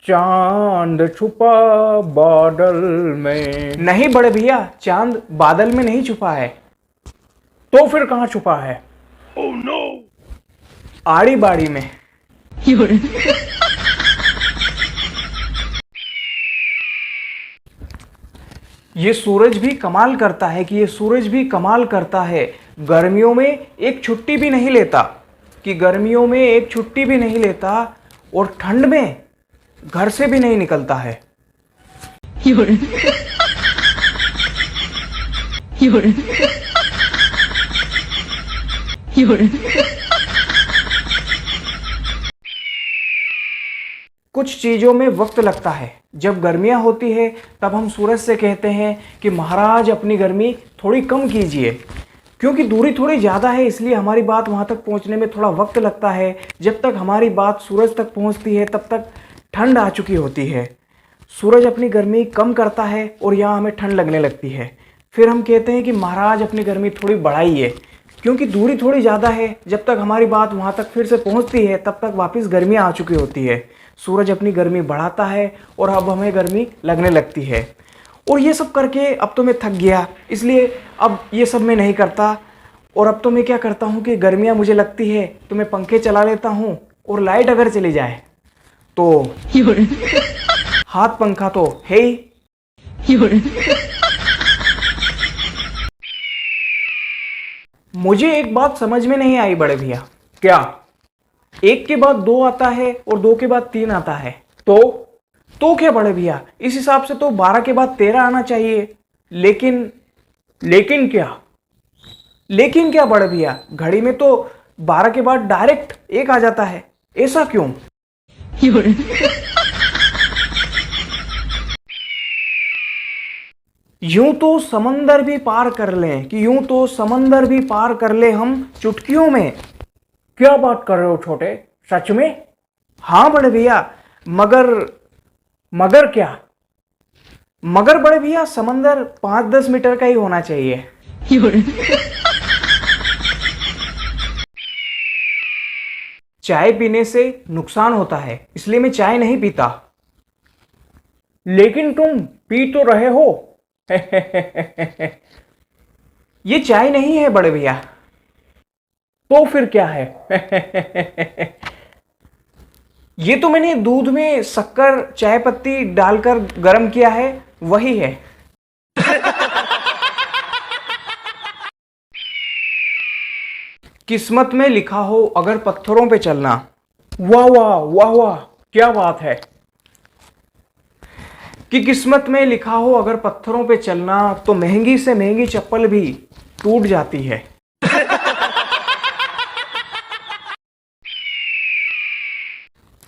चांद छुपा बादल में। नहीं बड़े भैया, चांद बादल में नहीं छुपा है। तो फिर कहां छुपा है? Oh no! आड़ी बाड़ी में। ये सूरज भी कमाल करता है कि ये सूरज भी कमाल करता है। गर्मियों में एक छुट्टी भी नहीं लेता, कि गर्मियों में एक छुट्टी भी नहीं लेता और ठंड में घर से भी नहीं निकलता है। कुछ चीज़ों में वक्त लगता है। जब गर्मियां होती है तब हम सूरज से कहते हैं कि महाराज अपनी गर्मी थोड़ी कम कीजिए, क्योंकि दूरी थोड़ी ज़्यादा है, इसलिए हमारी बात वहां तक पहुंचने में थोड़ा वक्त लगता है। जब तक हमारी बात सूरज तक पहुंचती है तब तक ठंड आ चुकी होती है। सूरज अपनी गर्मी कम करता है और यहाँ हमें ठंड लगने लगती है। फिर हम कहते हैं कि महाराज अपनी गर्मी थोड़ी बढ़ाइए, क्योंकि दूरी थोड़ी ज़्यादा है। जब तक हमारी बात वहाँ तक फिर से पहुँचती है तब तक वापस गर्मियाँ आ चुकी होती है। सूरज अपनी गर्मी बढ़ाता है और अब हमें गर्मी लगने लगती है। और ये सब करके अब तो मैं थक गया, इसलिए अब ये सब मैं नहीं करता। और अब तो मैं क्या करता हूँ कि गर्मियाँ मुझे लगती है तो मैं पंखे चला लेता हूँ, और लाइट अगर चली जाए तो हाथ पंखा तो है ही। मुझे एक बात समझ में नहीं आई बड़े भैया। क्या? एक के बाद दो आता है और दो के बाद तीन आता है। तो क्या बड़े भैया, इस हिसाब से तो 12 के बाद 13 आना चाहिए। लेकिन लेकिन क्या बड़े भैया, घड़ी में तो 12 के बाद डायरेक्ट एक आ जाता है, ऐसा क्यों? यूं तो समंदर भी पार कर लें, कि यूं तो समंदर भी पार कर ले हम चुटकियों में। क्या बात कर रहे हो छोटे, सच में? हाँ बड़े भैया, मगर क्या? मगर बड़े भैया, समंदर 5-10 मीटर का ही होना चाहिए। चाय पीने से नुकसान होता है, इसलिए मैं चाय नहीं पीता। लेकिन तुम पी तो रहे हो। ये चाय नहीं है बड़े भैया। तो फिर क्या है? ये तो मैंने दूध में शक्कर चाय पत्ती डालकर गर्म किया है, वही है। किस्मत में लिखा हो अगर पत्थरों पे चलना। वाह वाह वाह वाह, क्या बात है। कि किस्मत में लिखा हो अगर पत्थरों पे चलना, तो महंगी से महंगी चप्पल भी टूट जाती है।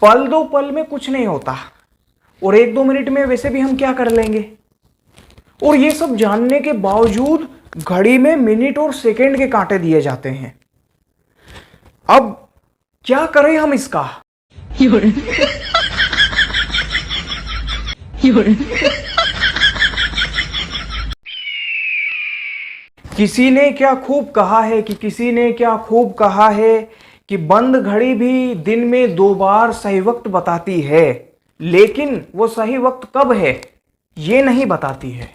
पल दो पल में कुछ नहीं होता, और 1-2 मिनट में वैसे भी हम क्या कर लेंगे। और ये सब जानने के बावजूद घड़ी में मिनट और सेकंड के कांटे दिए जाते हैं। अब क्या करें हम इसका? किसी ने क्या खूब कहा है, कि किसी ने क्या खूब कहा है कि बंद घड़ी भी दिन में 2 बार सही वक्त बताती है, लेकिन वो सही वक्त कब है ये नहीं बताती है।